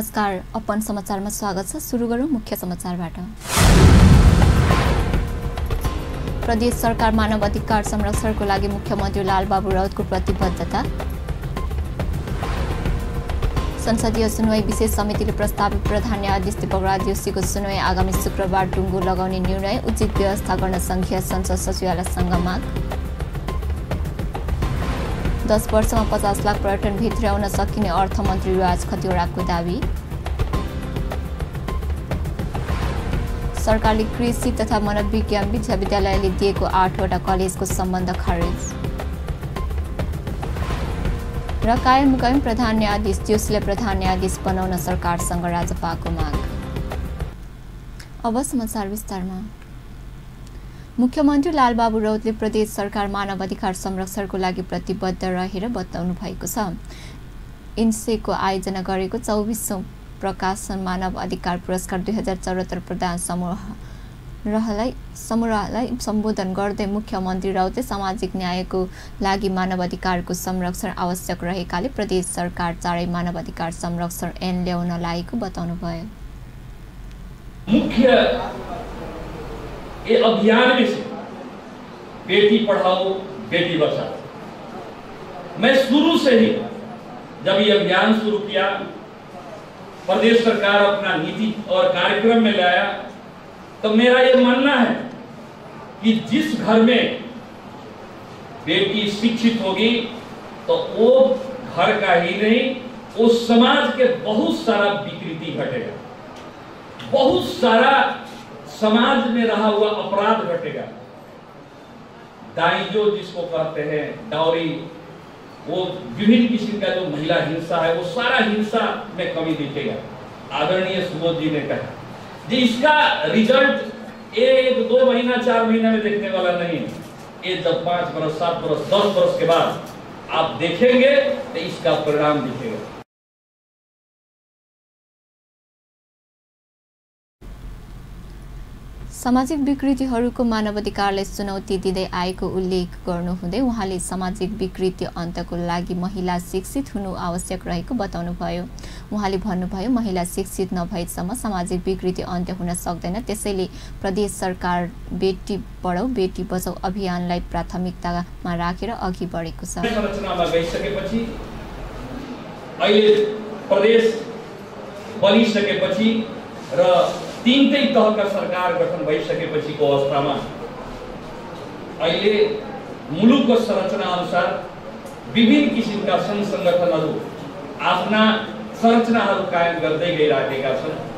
नमस्कार, अपन समाचारमा स्वागत छ। सुरु गरौँ मुख्य समाचारबाट। प्रदेश सरकार मानव अधिकार संरक्षणको लागि मुख्यमन्त्री लालबाबु राउतको प्रतिबद्धता। संसदीय सुनवाई विशेष समितिले प्रस्तावित प्रधान न्यायाधीश दीपक राज जोशीको सुनवाई आगामी शुक्रबार टुङ्गो लगाउने निर्णय, उचित व्यवस्था गर्न संघीय संसद सचिवालयसँग माग। 10 वर्षमा 50 लाख पर्यटन भित्र्याउन सकिने अर्थमन्त्री राज खतिवड़ाको दावी। सरकारले कृषि तथा मनोविज्ञान विश्वविद्यालयले दिएको 8वटा कलेजको सम्बन्ध खारेज। र कायम मुकायम प्रधान न्यायाधीश जोशीले प्रधान न्यायाधीश बनाउन सरकारसँग राजपाको माग। अब समाचार विस्तारमा। मुख्यमन्त्री लालबाबु राउतले प्रदेश सरकार मानव अधिकार संरक्षणको लागि प्रतिबद्ध रहेर बताउनु भएको छ। इन्सेको आयोजना गरेको 24औं प्रकाशन मानव अधिकार पुरस्कार 2074 प्रदान समारोहलाई सम्बोधन गर्दै मुख्यमन्त्री राउतले सामाजिक न्यायको लागि मानव अधिकारको संरक्षण आवश्यक रहेकाले प्रदेश सरकार चाँडै मानव अधिकार संरक्षण ऐन ल्याउन लागेको बताउनुभयो। ये अभियान में से बेटी पढ़ाओ बेटी बचाओ, मैं शुरू से ही जब ये अभियान शुरू किया, प्रदेश सरकार अपना नीति और कार्यक्रम में लाया, तो मेरा ये मानना है कि जिस घर में बेटी शिक्षित होगी तो वो घर का ही नहीं, वो समाज के बहुत सारा विकृति घटेगा, बहुत सारा समाज में रहा हुआ अपराध घटेगा। दाइजो जिसको कहते हैं, डाउरी, वो विभिन्न किस्म का जो महिला हिंसा है, वो सारा हिंसा में कमी दिखेगा। आदरणीय सुबोध जी ने कहा जी, इसका रिजल्ट 1, 2 महीना 4 महीना में देखने वाला नहीं है। ये जब 5 वर्ष 7 वर्ष 10 वर्ष के बाद आप देखेंगे तो इसका परिणाम दिखेगा। सामाजिक विकृतिहरूको मानवाधिकारलाई चुनौती दिँदै आएको उल्लेख गर्नुहुँदै उहाँले सामाजिक विकृति अन्तको लागि महिला शिक्षित हुनु आवश्यक रहेको बताउनुभयो। उहाँले भन्नुभयो, महिला शिक्षित नभएसम्म सामाजिक विकृति अन्त्य हुन सक्दैन। त्यसैले प्रदेश सरकार बेटी पढाऊ बेटी बचाऊ अभियानलाई प्राथमिकतामा राखेर अघि बढेको छ। संरचनामा गइसकेपछि, अहिले प्रदेश बनिसकेपछि र 3 तहका सरकार गठन भइसकेपछिको अवस्थामा अहिले मुलुकको संरचना अनुसार विभिन्न किसिमका संघ संगठनहरू आफ्ना संरचनाहरू कायम गर्दै गइरहेका छन्।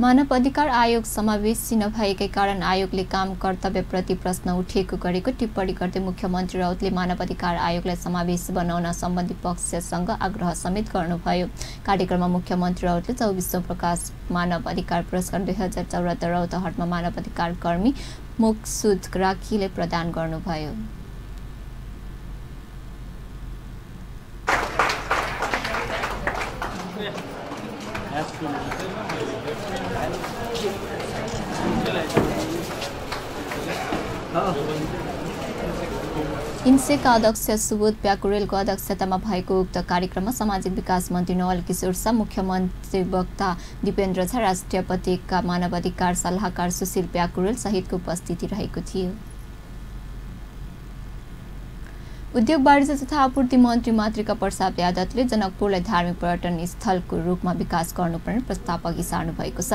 मानव अधिकार आयोग समावेशी नभएकै कारण आयोगले काम कर्तव्यप्रति प्रश्न उठेको गरेको टिप्पणी गर्दै मुख्यमन्त्री राउतले मानव अधिकार आयोगलाई समावेशी बनाउन सम्बन्धी पक्षसँग आग्रह समेत गर्नुभयो। कार्यक्रममा मुख्यमन्त्री राउतले 24औं प्रकाश मानव अधिकार पुरस्कार 2074 रौतहटमा मानव अधिकार कर्मी मोक्सुद राखीले प्रदान गर्नुभयो। इन्सेका अध्यक्ष सुबोध प्याकुरेलको अध्यक्षतामा भएको उक्त कार्यक्रममा सामाजिक विकास मन्त्री नवल किशोर शाह, मुख्यमन्त्री वक्ता दिपेन्द्र झा, राष्ट्रिय पत्रिका मानव अधिकार सल्लाहकार सुशील प्याकुरेल सहितको उपस्थिति रहेको थियो। उद्योग वाणिज्य तथा आपूर्ति मन्त्री मातृका प्रसाद यादवले जनकपुरलाई धार्मिक पर्यटन स्थलको रूपमा विकास गर्नुपर्ने प्रस्ताव अघि सार्नु भएको छ।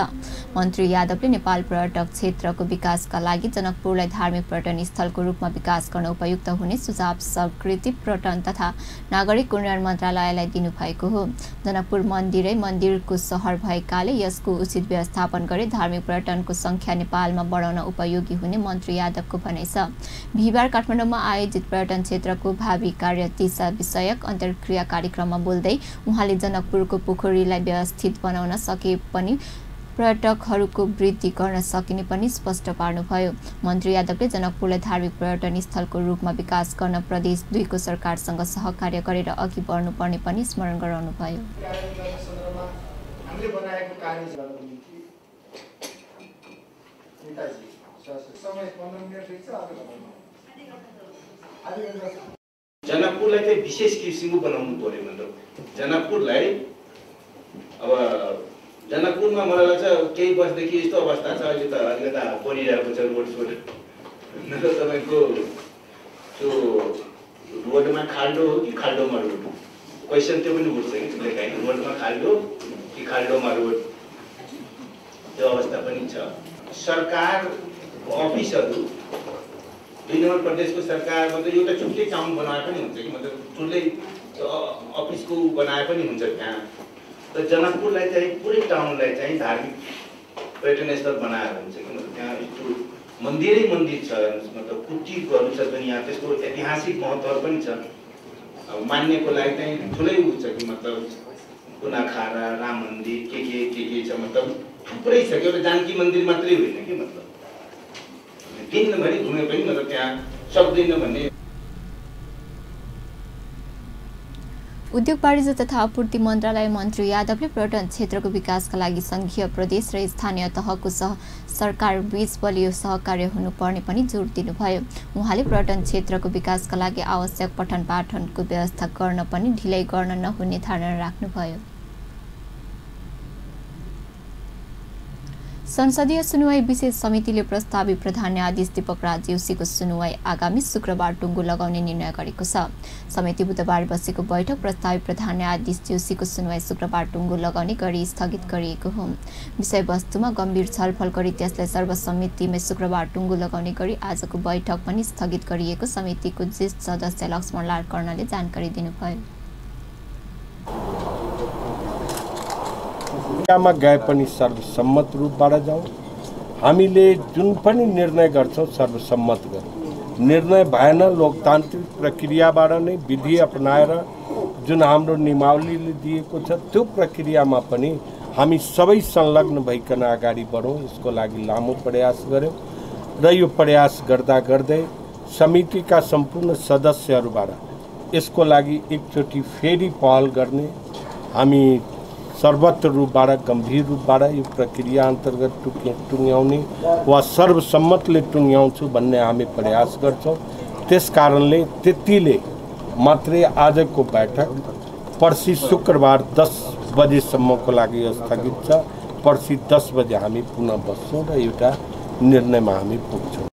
मन्त्री यादवले नेपाल पर्यटक क्षेत्रको विकासका लागि जनकपुरलाई धार्मिक पर्यटन स्थलको रूपमा विकास गर्न उपयुक्त हुने सुझाव संस्कृति पर्यटन तथा नागरिक उन्नयन मन्त्रालयलाई दिनुभएको हो। जनकपुर मन्दिरै मन्दिरको सहर भएकाले यसको उचित व्यवस्थापन गरी धार्मिक पर्यटनको संख्या नेपालमा बढाउन उपयोगी हुने मन्त्री यादवको भनाइ छ। बिहिबार काठमाडौँमा आयोजित पर्यटन क्षेत्रको भावी कार्य दिशा विषयक अन्तर्क्रिया कार्यक्रममा बोल्दै उहाँले जनकपुरको पोखरीलाई व्यवस्थित बनाउन सके पनि पर्यटकहरूको वृद्धि गर्न सकिने पनि स्पष्ट पार्नुभयो। मन्त्री यादवले जनकपुरलाई धार्मिक पर्यटन स्थलको रूपमा विकास गर्न प्रदेश 2 को सरकारसँग सहकार्य गरेर अघि बढ्नुपर्ने पनि स्मरण गराउनुभयो। जनकपुरलाई चाहिँ विशेष किसिमको बनाउनु पर्यो मतलब जनकपुरलाई अब जनकपुरमा मलाई लाग्छ केही वर्षदेखि यस्तो अवस्था छ अहिले त बनिरहेको छ रोड नत्र तपाईँको त्यो रोडमा खाल्डो हो कि खाल्डोमा रोड क्वेसन त्यो पनि उठ्छ कि त्यसले काहीँ रोडमा खाल्डो कि खाल्डोमा रोड त्यो अवस्था पनि छ। सरकारको अफिसहरू 2 नम्बर प्रदेशको सरकार मतलब एउटा छुट्टै टाउन बनाए पनि हुन्छ कि मतलब ठुलै अफिसको बनाए पनि हुन्छ त्यहाँ। तर जनकपुरलाई चाहिँ पुरै टाउनलाई चाहिँ धार्मिक पर्यटन स्थल बनाएर हुन्छ कि मतलब त्यहाँ यस्तो मन्दिरै मन्दिर छ मतलब कुटीहरू छ जुन यहाँ त्यसको ऐतिहासिक महत्त्व पनि छ। अब मान्नेको लागि चाहिँ ठुलै उ छ कि मतलब कुनाखारा राम मन्दिर के छ मतलब थुप्रै छ कि एउटा जानकी मन्दिर मात्रै होइन कि मतलब दिनभरि घुमे पनि मतलब त्यहाँ सक्दैन भन्ने। उद्योग वाणिज्य तथा आपूर्ति मन्त्रालय मन्त्री यादवले पर्यटन क्षेत्रको विकासका लागि संघीय प्रदेश र स्थानीय तहको सरकार बीच बलियो सहकार्य हुनुपर्ने पनि जोड दिनुभयो। उहाँले पर्यटन क्षेत्रको विकासका लागि आवश्यक पठन पाठनको व्यवस्था गर्न पनि ढिलै गर्न नहुने धारणा राख्नुभयो। संसदीय सुनुवाई विशेष समितिले प्रस्तावित प्रधान न्यायाधीश दीपक राज जोशीको सुनुवाई आगामी शुक्रबार टुङ्गो लगाउने निर्णय गरेको छ। समिति बुधबार बसेको बैठक प्रस्तावित प्रधान न्यायाधीश जोशीको सुनुवाई शुक्रबार टुङ्गो लगाउने गरी स्थगित गरिएको हो। विषयवस्तुमा गम्भीर छलफल गरी त्यसलाई सर्वसम्मतिमा शुक्रबार टुङ्गो लगाउने गरी आजको बैठक पनि स्थगित गरिएको समितिको ज्येष्ठ सदस्य लक्ष्मणलाल कर्णले जानकारी दिनुभयो। मा गए पनि सर्वसम्मत रूपबाट जाउँ। हामीले जुन पनि निर्णय गर्छौँ सर्वसम्मत गरौँ। निर्णय भएन लोकतान्त्रिक प्रक्रियाबाट नै विधि अपनाएर जुन हाम्रो नियमावलीले दिएको छ त्यो प्रक्रियामा पनि हामी सबै संलग्न भइकन अगाडि बढौँ। यसको लागि लामो प्रयास गर्यौँ र यो प्रयास गर्दा गर्दै समितिका सम्पूर्ण सदस्यहरूबाट यसको लागि एकचोटि फेरि पहल गर्ने हामी सर्वत्र रूपबाट गम्भीर रूपबाट यो प्रक्रिया अन्तर्गत टुङ्ग्याउने वा सर्वसम्मतले टुङ्ग्याउँछु भन्ने हामी प्रयास गर्छौँ। त्यस कारणले त्यतिले मात्रै आजको बैठक पर्सि शुक्रबार 10 बजेसम्मको लागि स्थगित छ। पर्सि 10 बजे हामी पुनः बस्छौँ र एउटा निर्णयमा हामी पुग्छौँ।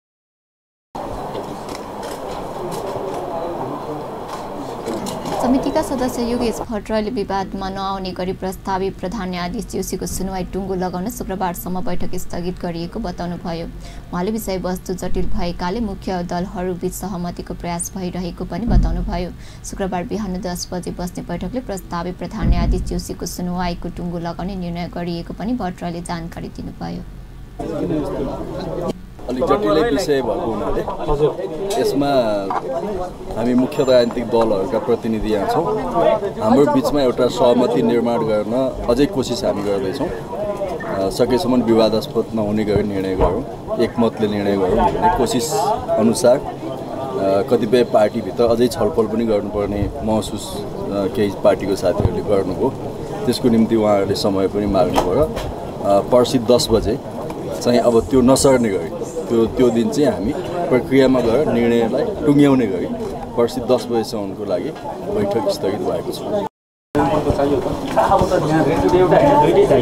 समितिका सदस्य योगेश भट्टराईले विवादमा नआउने गरी प्रस्तावित प्रधान न्यायाधीश जोशीको सुनुवाई टुङ्गो लगाउन शुक्रबारसम्म बैठक स्थगित गरिएको बताउनुभयो। उहाँले विषयवस्तु जटिल भएकाले मुख्य दलहरूबीच सहमतिको प्रयास भइरहेको पनि बताउनुभयो। शुक्रबार बिहान 10 बजे बस्ने बैठकले प्रस्तावित प्रधान न्यायाधीश जोशीको सुनुवाईको टुङ्गो लगाउने निर्णय गरिएको पनि भट्टराईले जानकारी दिनुभयो। अलिक जटिलै विषय भएको हुनाले यसमा हामी मुख्य राजनीतिक दलहरूका प्रतिनिधि यहाँ छौँ। हाम्रो बिचमा एउटा सहमति निर्माण गर्न अझै कोसिस हामी गर्दैछौँ। सकेसम्म विवादास्पद नहुने गरी निर्णय गरौँ, एकमतले निर्णय गरौँ भन्ने कोसिस अनुसार कतिपय पार्टीभित्र अझै छलफल पनि गर्नुपर्ने महसुस केही पार्टीको साथीहरूले गर्नुभयो। त्यसको निम्ति उहाँहरूले समय पनि माग्नु पर्यो। पर्सि 10 बजे चाहिँ अब त्यो नसर्ने गरी त्यो दिन चाहिँ हामी प्रक्रियामा गएर निर्णयलाई टुङ्ग्याउने गरी पर्सि 10 बजेसम्मको लागि बैठक स्थगित भएको छ।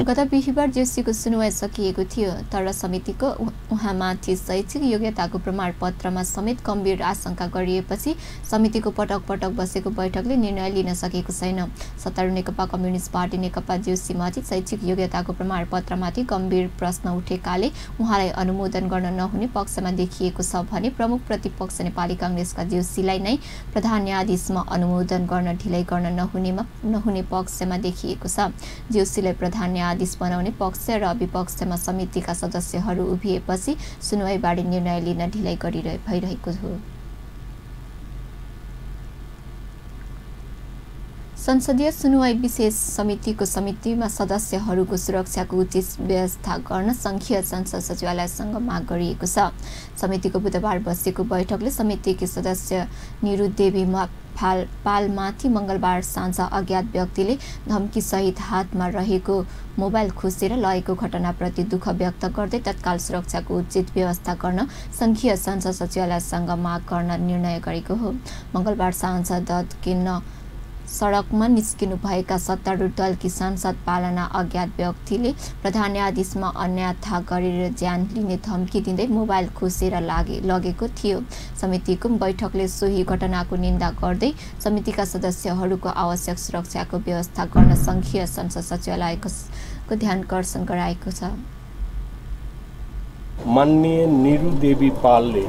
गत बिहिबार जोशीको सुनुवाई सकिएको थियो तर समितिको उहाँमाथि शैक्षिक योग्यताको प्रमाणपत्रमा समेत गम्भीर आशंका गरिएपछि समितिको पटक पटक बसेको बैठकले निर्णय लिन सकेको छैन। सत्तारूढ नेकपा कम्युनिस्ट पार्टी नेकपा जोशीमाथि शैक्षिक योग्यताको प्रमाणपत्रमाथि गम्भीर प्रश्न उठेकाले उहाँलाई अनुमोदन गर्न नहुने पक्षमा देखिएको छ भने प्रमुख प्रतिपक्ष नेपाली कांग्रेसका जोशीलाई नै प्रधान न्यायाधीशमा अनुमोदन गर्न ढिलै गर्न नहुने पक्षमा देखिएको छ। जोशीलाई प्रधान न्यायाधीश बनाउने पक्ष र विपक्षमा समितिका सदस्यहरू उभिएपछि सुनुवाईबारे निर्णय लिन ढिलै भइरहेको हो। संसदीय सुनुवाई विशेष समितिमा सदस्यहरूको सुरक्षाको उचित व्यवस्था गर्न संघीय संसद सचिवालयसँग माग गरिएको छ। समितिको बुधबार बसेको बैठकले समितिकी सदस्य निरु देवी पालमाथि मंगलबार साँझ अज्ञात व्यक्तिले धम्कीसहित हातमा रहेको मोबाइल खुसेर लगेको घटनाप्रति दुःख व्यक्त गर्दै तत्काल सुरक्षाको उचित व्यवस्था गर्न संघीय संसद सचिवालयसँग माग गर्न निर्णय गरेको हो। मंगलबार साँझ दत्किन्न सडकमा निस्किनु भएका सत्तारूढ दलकी सांसद पालना अज्ञात व्यक्तिले प्रधान न्यायाधीशमा अन्यायथा गरेर ज्यान लिने धम्की दिँदै मोबाइल खुसेर लगेको थियो। समितिको बैठकले सोही घटनाको निन्दा गर्दै समितिका सदस्यहरूको आवश्यक सुरक्षाको व्यवस्था गर्न संघीय संसद सचिवालयको ध्यानकर्षण गराएको छ। माननीय निरु देवी पालले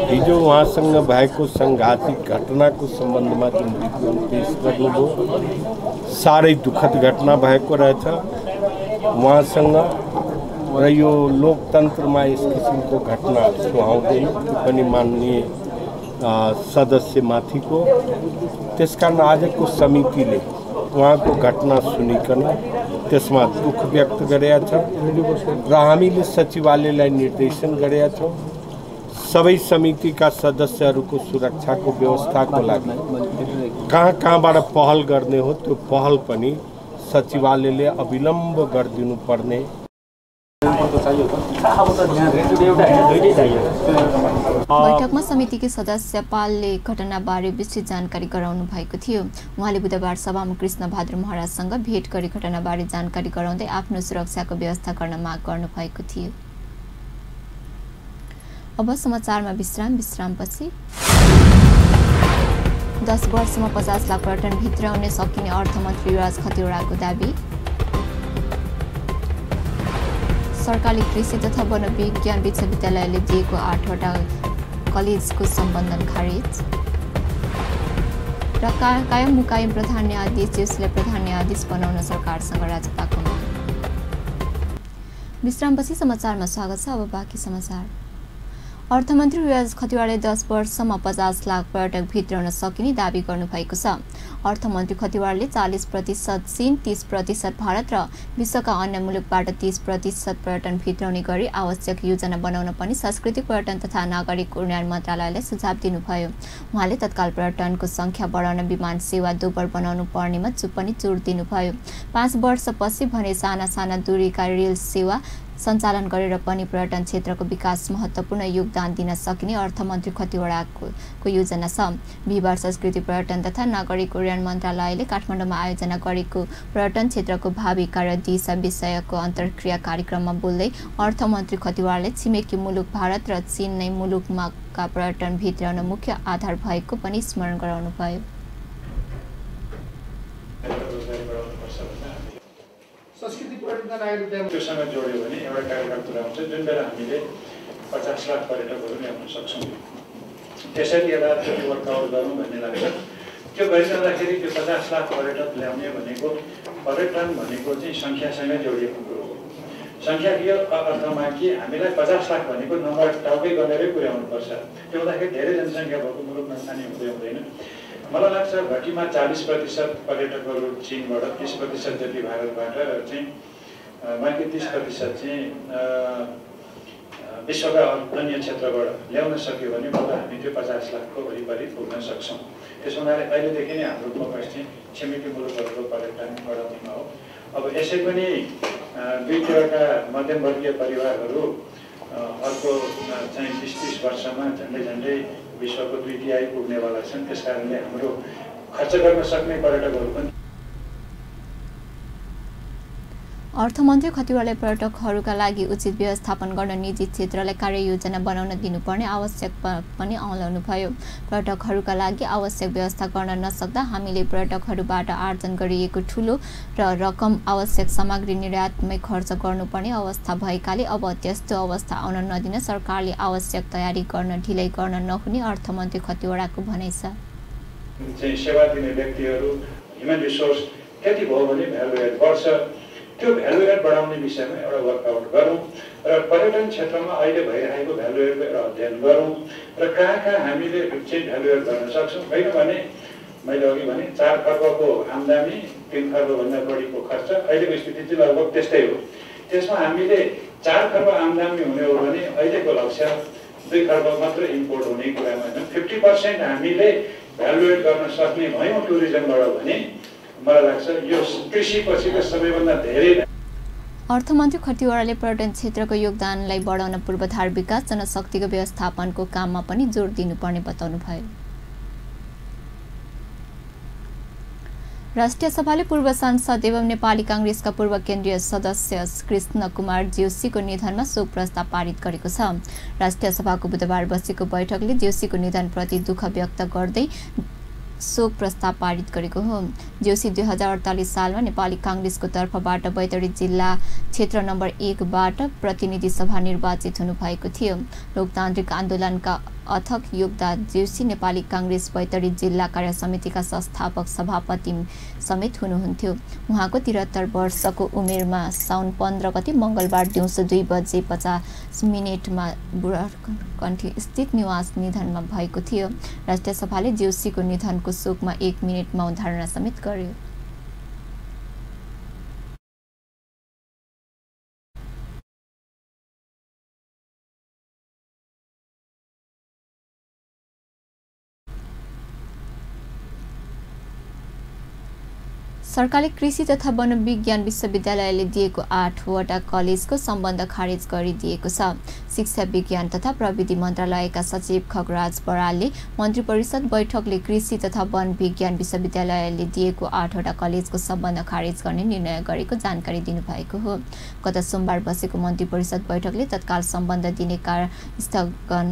हिजो उहाँसँग भएको सङ्घातिक घटनाको सम्बन्धमा जुन रिपोर्ट पेश गर्नुभयो साह्रै दुःखद घटना भएको रहेछ। उहाँसँग र यो लोकतन्त्रमा यस किसिमको घटना सुहाउँदैन पनि माननीय सदस्यमाथिको। त्यसकारण आजको समितिले उहाँको घटना सुनिकन त्यसमा दुःख व्यक्त गरेका छ र हामीले सचिवालयलाई निर्देशन गरेका छौँ सबै समितिका सदस्यहरूको सुरक्षाको व्यवस्थाको लागि कहाँबाट पहल गर्ने हो त्यो पहल पनि सचिवालयले अविलम्ब गरिदिनु पर्ने। बैठकमा समितिकी सदस्य पालले घटनाबारे विस्तृत जानकारी गराउनु भएको थियो। उहाँले बुधबार सभामुख कृष्ण बहादुर महराजसँग भेट गरी घटनाबारे जानकारी गराउँदै आफ्नो सुरक्षाको व्यवस्था गर्न माग गर्नु भएको थियो। अब समाचारमा विश्रामपछि 10 वर्षमा 50 लाख पर्यटन भित्राउन सकिने अर्थमन्त्री युवराज खतिवड़ाको दाबी। सरकारले कृषि तथा वन विज्ञान विश्वविद्यालयले दिएको 8वटा कलेजको सम्बन्धन खारेज र कायम मुकायम प्रधान न्यायाधीश जसले प्रधान न्यायाधीश बनाउन सरकारसँग राज्यपालको माग। विश्रामपछि समाचारमा स्वागत छ। अब बाँकी समाचार। अर्थमन्त्री युवराज खतिवड़ाले 10 वर्षमा 50 लाख पर्यटक भित्राउन सकिने दाबी गर्नुभएको छ। अर्थमन्त्री खतिवड़ाले 40% चीन, 30% भारत र विश्वका अन्य मुलुकबाट 30% पर्यटन भित्राउने गरी आवश्यक योजना बनाउन पनि सांस्कृतिक पर्यटन तथा नागरिक उड्डयन मन्त्रालयलाई सुझाव दिनुभयो। उहाँले तत्काल पर्यटनको संख्या बढाउन विमान सेवा दोब्बर बनाउनु पर्नेमा पनि जोड दिनुभयो। 5 वर्षपछि भने साना दूरीका रेल सेवा सञ्चालन गरेर पनि पर्यटन क्षेत्रको विकास महत्त्वपूर्ण योगदान दिन सकिने अर्थमन्त्री खतिवड़ाको योजना छ। बिहिबार संस्कृति पर्यटन तथा नागरिक उड्डयन मन्त्रालयले काठमाडौँमा आयोजना गरेको पर्यटन क्षेत्रको भावी कार्यदिशा विषयको अन्तर्क्रिया कार्यक्रममा बोल्दै अर्थमन्त्री खतिवड़ाले छिमेकी मुलुक भारत र चीन नै मुलुकमा पर्यटन भित्राउन मुख्य आधार भएको पनि स्मरण गराउनुभयो। संस्कृति पर्यटन आयोजना त्योसँग जोड्यो भने एउटा कार्यक्रम पुरा हुन्छ जुन बेला हामीले 50 लाख पर्यटकहरू ल्याउन सक्छौँ। त्यसरी यथार्थी वर्कआउट गरौँ भन्ने लाग्छ। त्यो गरिरहँदाखेरि त्यो 50 लाख पर्यटक ल्याउने भनेको पर्यटन भनेको चाहिँ सङ्ख्यासँगै जोडिएको कुरो हो। सङ्ख्याकीय अर्थमा कि हामीलाई 50 लाख भनेको नम्बर टाउकै गरेरै पुर्याउनुपर्छ। त्यो हुँदाखेरि धेरै जनसङ्ख्या भएको मुलुकमा खाने हुँदैन। मलाई लाग्छ घटीमा 40% पर्यटकहरू चीनबाट, 30% जति भारतबाट र चाहिँ बाँकी 30% चाहिँ विश्वका अन्य क्षेत्रबाट ल्याउन सक्यो भने मलाई हामी त्यो 50 लाखको वरिपरि पुग्न सक्छौँ। त्यसो हुनाले अहिलेदेखि नै हाम्रो फोकस चाहिँ छिमेकी मुलुकहरूको पर्यटन बढाउनेमा हो। अब यसै पनि 2-3वटा मध्यमवर्गीय परिवारहरू अर्को चाहिँ 20-30 वर्षमा झन्डै विश्वको 2/3 पुग्नेवाला छन्। त्यस कारणले हाम्रो खर्च गर्न सक्ने पर्यटकहरू पनि। अर्थमन्त्री खतिवड़ाले पर्यटकहरूका लागि उचित व्यवस्थापन गर्न निजी क्षेत्रलाई कार्ययोजना बनाउन दिनुपर्ने आवश्यक पनि औँल्याउनुभयो। पर्यटकहरूका लागि आवश्यक व्यवस्था गर्न नसक्दा हामीले पर्यटकहरूबाट आर्जन गरिएको ठूलो रकम आवश्यक सामग्री निर्यातमै खर्च गर्नुपर्ने अवस्था भएकाले अब त्यस्तो अवस्था आउन नदिन सरकारले आवश्यक तयारी गर्न ढिलै गर्न नहुने अर्थमन्त्री खतिवड़ाको भनाइ छ। सेवा दिने व्यक्तिहरू ह्युमन रिसोर्स त्यति भयो भने भ्यालु एड बढ्छ। त्यो भ्यालु एड बढाउने विषयमा एउटा वर्कआउट गरौँ र पर्यटन क्षेत्रमा अहिले भइरहेको भ्यालु एडको एउटा अध्ययन गरौँ र कहाँ हामीले चाहिँ भ्यालु एड गर्न सक्छौँ। होइन भने मैले अघि भने 4 खर्बको आम्दानी 3 खर्बभन्दा बढीको खर्च अहिलेको स्थिति चाहिँ लगभग त्यस्तै हो। त्यसमा हामीले 4 खर्ब आम्दानी हुने हो भने अहिलेको लक्ष्य 2 खर्ब मात्र इम्पोर्ट हुने कुरामा होइन 50% हामीले भ्यालुएट गर्न सक्ने भयौँ टुरिज्मबाट भने मलाई लाग्छ यो कृषिपछिको सबैभन्दा धेरै। अर्थमन्त्री खतिवड़ाले पर्यटन क्षेत्रको योगदानलाई बढाउन पूर्वाधार विकास जनशक्तिको व्यवस्थापनको काममा पनि जोड दिनुपर्ने बताउनुभयो। राष्ट्रिय सभाले पूर्व सांसद एवं नेपाली कांग्रेसका पूर्व केन्द्रीय सदस्य कृष्ण कुमार जोशीको निधनमा शोक प्रस्ताव पारित गरेको छ। राष्ट्रिय सभाको बुधबार बसेको बैठकले जोशीको निधनप्रति दुःख व्यक्त गर्दै शोक प्रस्ताव पारित गरेको हो। जोशी 2048 सालमा नेपाली कांग्रेसको तर्फबाट बैतडी जिल्ला क्षेत्र नम्बर 1 बाट प्रतिनिधि सभा निर्वाचित हुनुभएको थियो। लोकतान्त्रिक आन्दोलनका अथक योगदान जोशी नेपाली कांग्रेस बैतडी जिल्ला कार्य समितिका संस्थापक सभापति समेत हुनुहुन्थ्यो। उहाँको 73 वर्षको उमेरमा साउन 15 गते मंगलबार दिउँसो 2:50 बुढारकण्ठी स्थित निवास निधनमा भएको थियो। राष्ट्रिय सभाले जोशीको निधनको शोकमा 1 मिनेट मौन धारणा समेत गर्यो। सरकारले कृषि तथा वन विज्ञान विश्वविद्यालयले दिएको 8वटा कलेजको सम्बन्ध खारेज गरिदिएको छ। शिक्षा विज्ञान तथा प्रविधि मन्त्रालयका सचिव खगराज बरालले मन्त्री परिषद बैठकले कृषि तथा वन विज्ञान विश्वविद्यालयले दिएको 8वटा कलेजको सम्बन्ध खारेज गर्ने निर्णय गरेको जानकारी दिनुभएको हो। गत सोमबार बसेको मन्त्री परिषद बैठकले तत्काल सम्बन्ध दिने कार्य स्थगन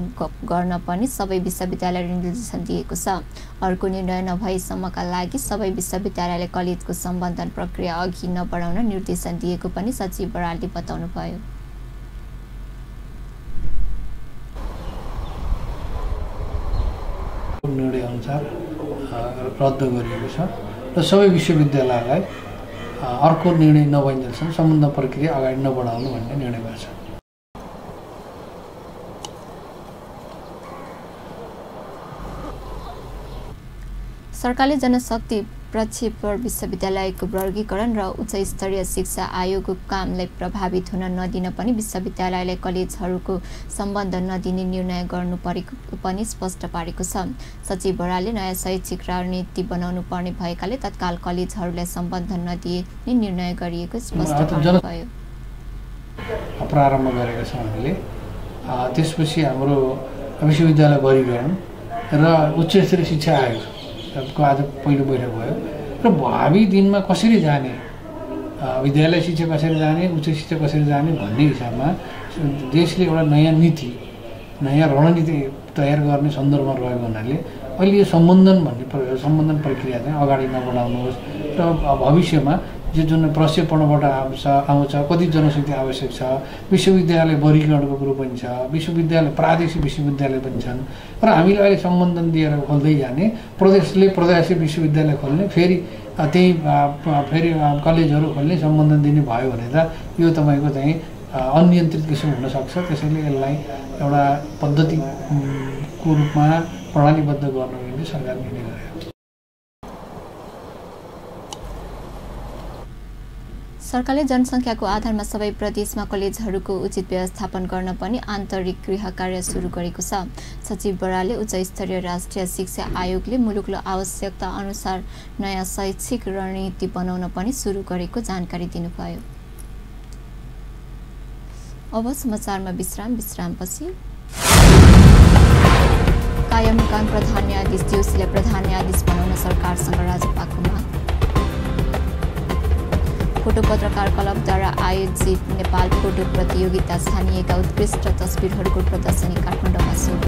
गर्न पनि सबै विश्वविद्यालयले निर्देशन दिएको छ। अर्को निर्णय नभएसम्मका लागि सबै विश्वविद्यालयले कलेज सम्बन्धन प्रक्रिया अघि नबढाउन निर्देशन दिएको पनि सचिव बरालले बताउनुभयो। निर्णय अनुसार रद्द गरिएको छ र सबै विश्वविद्यालयलाई अर्को निर्णय नभइन्जेलसम्म सम्बन्ध प्रक्रिया अगाडि नबढाउनु भन्ने निर्णय भएको छ। सरकारले जनशक्ति प्रक्षेपण विश्वविद्यालयको वर्गीकरण र उच्च स्तरीय शिक्षा आयोगको कामलाई प्रभावित हुन नदिन पनि विश्वविद्यालयलाई कलेजहरूको सम्बन्ध नदिने निर्णय गर्नु परेको पनि स्पष्ट पारेको छ। सचिव बरालले नयाँ शैक्षिक रणनीति बनाउनु पर्ने भएकाले तत्काल कलेजहरूलाई सम्बन्ध नदिने निर्णय गरिएको स्पष्ट पार्नुभयो। प्रारम्भ गरेका छौँ हामीले। त्यसपछि हाम्रो विश्वविद्यालय वर्गीकरण र उच्च स्तरीय शिक्षा आयोग को आज पहिलो बैठक भयो र भावी दिनमा कसरी जाने, विद्यालय शिक्षा कसरी जाने, उच्च शिक्षा कसरी जाने भन्ने हिसाबमा देशले एउटा नयाँ नीति, नयाँ रणनीति तयार गर्ने सन्दर्भमा रहेको हुनाले अहिले यो सम्बन्धन प्रक्रिया चाहिँ अगाडि नबढाउनुहोस् र भविष्यमा जुन प्रक्षेपणबाट आउँछ कति जनशक्ति आवश्यक छ, विश्वविद्यालय वर्गीकरणको कुरो पनि छ, विश्वविद्यालय प्रादेशिक विश्वविद्यालय पनि छन् र हामीले अहिले सम्बन्धन दिएर खोल्दै जाने, प्रदेशले प्रादेशिक विश्वविद्यालय खोल्ने, फेरि फेरि कलेजहरू खोल्ने, सम्बन्धन दिने भयो भने त यो तपाईँको चाहिँ अनियन्त्रित किसिम हुनसक्छ। त्यसैले यसलाई एउटा पद्धतिको रूपमा प्रणालीबद्ध गर्नको निम्ति सरकारले निर्णय गर्यो। सरकारले जनसङ्ख्याको आधारमा सबै प्रदेशमा कलेजहरूको उचित व्यवस्थापन गर्न पनि आन्तरिक गृह कार्य सुरु गरेको छ। सचिव बरालले उच्च स्तरीय राष्ट्रिय शिक्षा आयोगले मुलुकको आवश्यकता अनुसार नयाँ शैक्षिक रणनीति बनाउन पनि सुरु गरेको जानकारी दिनुभयो। अब समाचारमा विश्रामपछि कायम मुकाम प्रधान न्यायाधीश जोशीलाई प्रधान न्यायाधीश बनाउन सरकारसँग राजपाको माग। फोटो पत्रकार क्लबद्वारा आयोजित नेपाल फोटो प्रतियोगिता छानिएका उत्कृष्ट तस्बिरहरूको प्रदर्शनी काठमाडौँमा सुरु।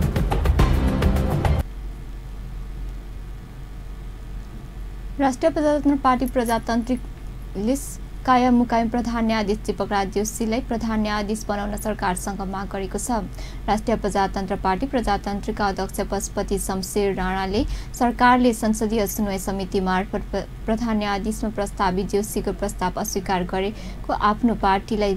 राष्ट्रिय प्रजातन्त्र पार्टी प्रजातान्त्रिकले कायम मुकाम प्रधान न्यायाधीश दीपक राज जोशीलाई प्रधान न्यायाधीश बनाउन सरकारसँग माग गरेको छ। राष्ट्रिय प्रजातन्त्र पार्टी प्रजातान्त्रिकका अध्यक्ष पशुपति शमशेर राणाले सरकारले संसदीय सुनवाई समिति मार्फत प्रधान न्यायाधीशमा प्रस्तावित जोशीको प्रस्ताव अस्वीकार गरेको आफ्नो पार्टीलाई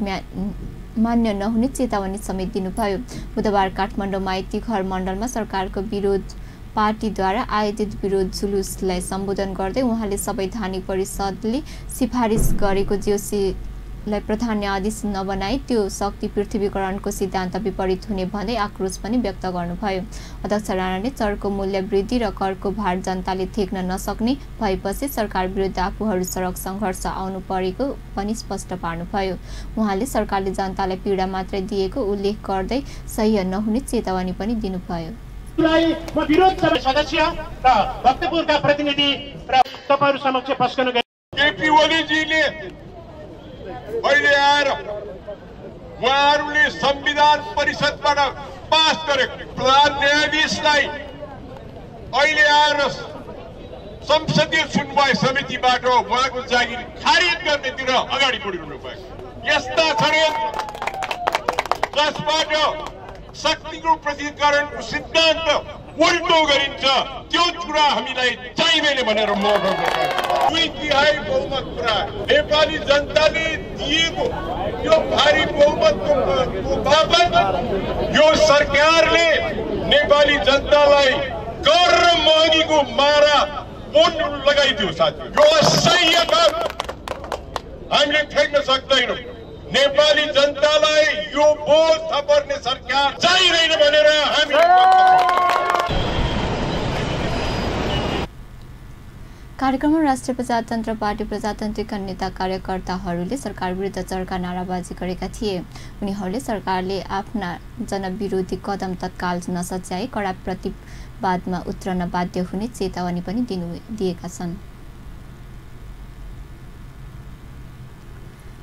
मान्य नहुने चेतावनी समेत दिनुभयो। बुधबार काठमाडौँ माइती घर मण्डलमा सरकारको विरोध पार्टीद्वारा आयोजित विरोध जुलुसलाई सम्बोधन गर्दै उहाँले संवैधानिक परिषदले सिफारिस गरेको जोशी लाई प्रधान न्यायाधीश नबनाई त्यो शक्ति पृथ्वीकरणको सिद्धान्त विपरीत हुने भन्दै आक्रोश पनि व्यक्त गर्नुभयो। अध्यक्ष राणाले चरको मूल्य वृद्धि र करको भार जनताले थेक्न नसक्ने भएपछि सरकार विरुद्ध आफूहरू सडक सङ्घर्ष आउनु परेको पनि स्पष्ट पार्नुभयो। उहाँले सरकारले जनतालाई पीडा मात्रै दिएको उल्लेख गर्दै सह्य नहुने चेतावनी पनि दिनुभयो। म विरोध सदस्य र भक्तपुरका प्रतिनिधि र तपाईहरु समक्ष पेश गर्न केपी ओलीजीले अहिले आएर उहाँहरूले संविधान परिषदबाट पास गरेको प्रधान न्यायाधीशलाई अहिले आएर संसदीय सुनवाई समितिबाट उहाँको जागिर खारिज गर्नेतिर अगाडि बढिरहनु भएको। यस्ता षड्यन्त्र जसबाट शक्तिको पृथ्वीकरणको सिद्धान्त उल्टो गरिन्छ त्यो कुरा हामीलाई चाहिँदैन भनेर म भन्छु। 2/3 बहुमत प्राप्त नेपाली जनताले दिएको यो भारी बहुमतको बापत यो सरकारले नेपाली जनतालाई कर र महँगीको मारा लगाइदियो साथी। यो असह्य काम हामीले ठेक्न सक्दैनौँ। नेपाली जनतालाई यो बोझ थपर्ने सरकार चाहिँदैन भनेर हामी कार्यक्रममा राष्ट्रिय प्रजातन्त्र पार्टी प्रजातान्त्रिक नेता कार्यकर्ताहरूले सरकार विरुद्ध चर्का नाराबाजी गरेका थिए। उनीहरूले सरकारले आफ्ना जनविरोधी कदम तत्काल नसच्याई कडा प्रतिवादमा उत्रन बाध्य हुने चेतावनी पनि दिएका छन्।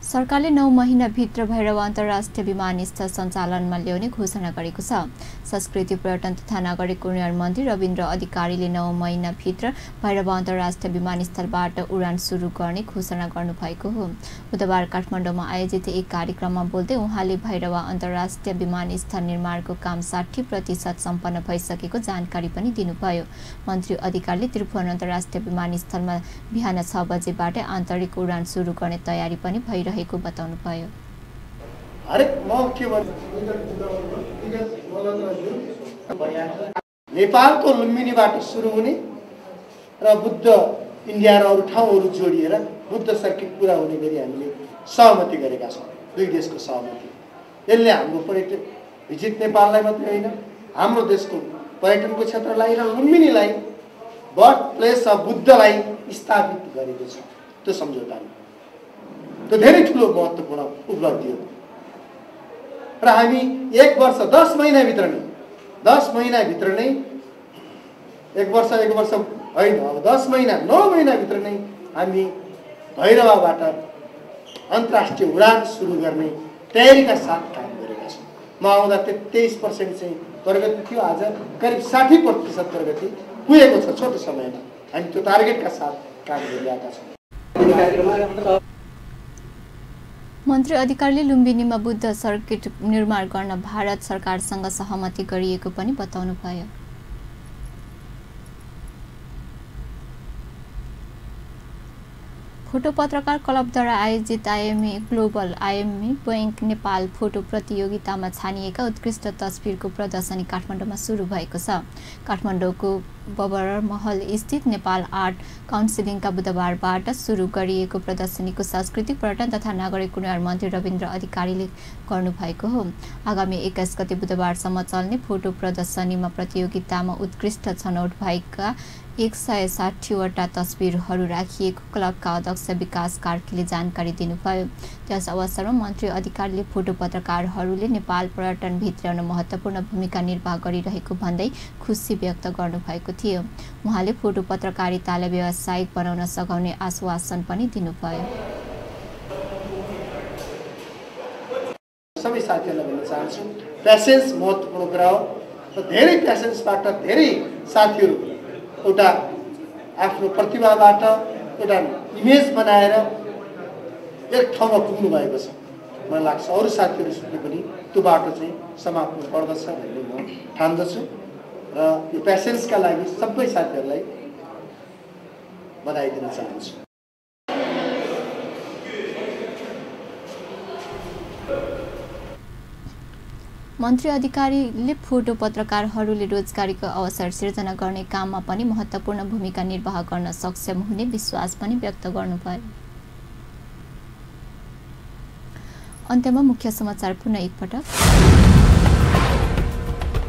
सरकारले 9 महिनाभित्र भैरव अन्तर्राष्ट्रिय विमानस्थल सञ्चालनमा ल्याउने घोषणा गरेको छ। संस्कृति पर्यटन तथा नागरिक उड्डयन मन्त्री रविन्द्र अधिकारीले 9 महिनाभित्र भैरव अन्तर्राष्ट्रिय विमानस्थलबाट उडान सुरु गर्ने घोषणा गर्नुभएको हो। बुधबार काठमाडौँमा आयोजित एक कार्यक्रममा बोल्दै उहाँले भैरव अन्तर्राष्ट्रिय विमानस्थल निर्माणको काम 60% सम्पन्न भइसकेको जानकारी पनि दिनुभयो। मन्त्री अधिकारीले त्रिभुवन अन्तर्राष्ट्रिय विमानस्थलमा बिहान 6 बजेबाट आन्तरिक उडान सुरु गर्ने तयारी पनि भइरहेको बताउनुभयो। नेपालको लुम्बिनीबाट सुरु हुने र बुद्ध इन्डिया र अरू ठाउँहरू जोडिएर बुद्ध सर्किट पुरा हुने गरी हामीले सहमति गरेका छौँ। दुई देशको सहमति। यसले हाम्रो पर्यटन भिजिट नेपाललाई मात्रै होइन हाम्रो देशको पर्यटनको क्षेत्रलाई र लुम्बिनीलाई बर्थ प्लेस अफ बुद्धलाई स्थापित गरेको छ। त्यो सम्झौताले त्यो धेरै ठुलो महत्त्वपूर्ण उपलब्धि हो र हामी 1 वर्ष 10 महिनाभित्र नै 1 वर्ष होइन, अब 10 महिना 9 महिनाभित्र नै हामी भैरवाबाट अन्तर्राष्ट्रिय उडान सुरु गर्ने तयारीका साथ काम गरेका छौँ। म आउँदा 23% चाहिँ प्रगति थियो, आज करिब 60% प्रगति पुगेको छ। छोटो समयमा हामी त्यो टार्गेटका साथ काम गरिरहेका छौँ। मन्त्री अधिकारीले लुम्बिनीमा बुद्ध सर्किट निर्माण गर्न भारत सरकारसँग सहमति गरिएको पनि बताउनुभयो। फोटो पत्रकार क्लबद्वारा आयोजित IMA global IMA bank Nepal photo प्रतियोगितामा छानिएका उत्कृष्ट तस्बिरको प्रदर्शनी काठमाडौँमा सुरु भएको छ। काठमाडौँको बबर महल स्थित नेपाल आर्ट काउन्सिलिङका बुधबारबाट सुरु गरिएको प्रदर्शनीको सांस्कृतिक पर्यटन तथा नागरिक उड्डयन मन्त्री रविन्द्र अधिकारीले गर्नुभएको हो। आगामी 21 गते बुधबारसम्म चल्ने फोटो प्रदर्शनीमा प्रतियोगितामा उत्कृष्ट छनौट भएका 160वटा तस्बिरहरू राखिएको क्लबका अध्यक्ष विकास कार्कीले जानकारी दिनुभयो। त्यस अवसरमा मन्त्री अधिकारीले फोटो पत्रकारहरूले नेपाल पर्यटन भित्र्याउन महत्त्वपूर्ण भूमिका निर्वाह गरिरहेको भन्दै खुसी व्यक्त गर्नुभएको थियो। उहाँले फोटो पत्रकारितालाई व्यावसायिक बनाउन सघाउने आश्वासन पनि दिनुभयो। सबै साथीहरूलाई भन्न चाहन्छु, प्यासेन्स महत्त्वपूर्ण कुरा हो र धेरै प्यासेन्सबाट धेरै साथीहरू एउटा आफ्नो प्रतिभाबाट एउटा इमेज बनाएर एक ठाउँमा पुग्नु भएको छ। मलाई लाग्छ अरू साथीहरूले पनि त्यो बाटो चाहिँ समाप्नु पर्दछ भन्ने म ठान्दछु र यो प्यासेन्सका लागि सबै साथीहरूलाई बधाई दिन चाहन्छु। मन्त्री अधिकारीले फोटो पत्रकारहरूले रोजगारीको अवसर सिर्जना गर्ने काममा पनि महत्त्वपूर्ण भूमिका निर्वाह गर्न सक्षम हुने विश्वास पनि व्यक्त गर्नुभयो। अन्त्यमा मुख्य समाचार पुनः एकपटक।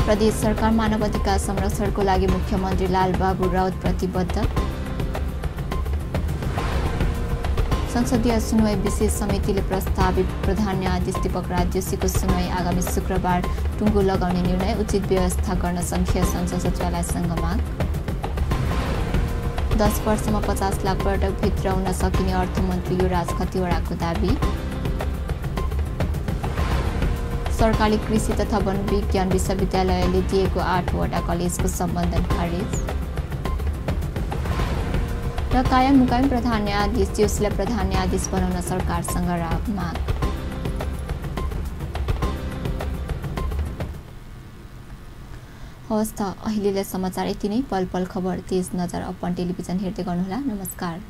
प्रदेश सरकार मानव अधिकार संरक्षणको लागि मुख्यमन्त्री लालबाबु राउत प्रतिबद्ध। संसदीय सुनवाई विशेष समितिले प्रस्तावित प्रधान न्यायाधीश दीपक राजयोशीको सुनवाई आगामी शुक्रबार टुङ्गो लगाउने निर्णय, उचित व्यवस्था गर्न संघीय संसद सचिवालयसँग माग। 10 वर्षमा 50 लाख पर्यटक भित्राउन सकिने अर्थमन्त्री युवराज खतिवडाको दाबी। सरकारी कृषि तथा वन विज्ञान विश्वविद्यालयले दिएको 8वटा कलेजको सम्बन्धन खारेज। र कायम मुकायम प्रधान न्यायाधीश जोशीलाई प्रधान न्यायाधीश बनाउन सरकारसँग माग। हवस् त अहिलेलाई समाचार यति नै। पल पल खबर तेज नजर अपन टेलिभिजन हेर्दै गर्नुहोला। नमस्कार।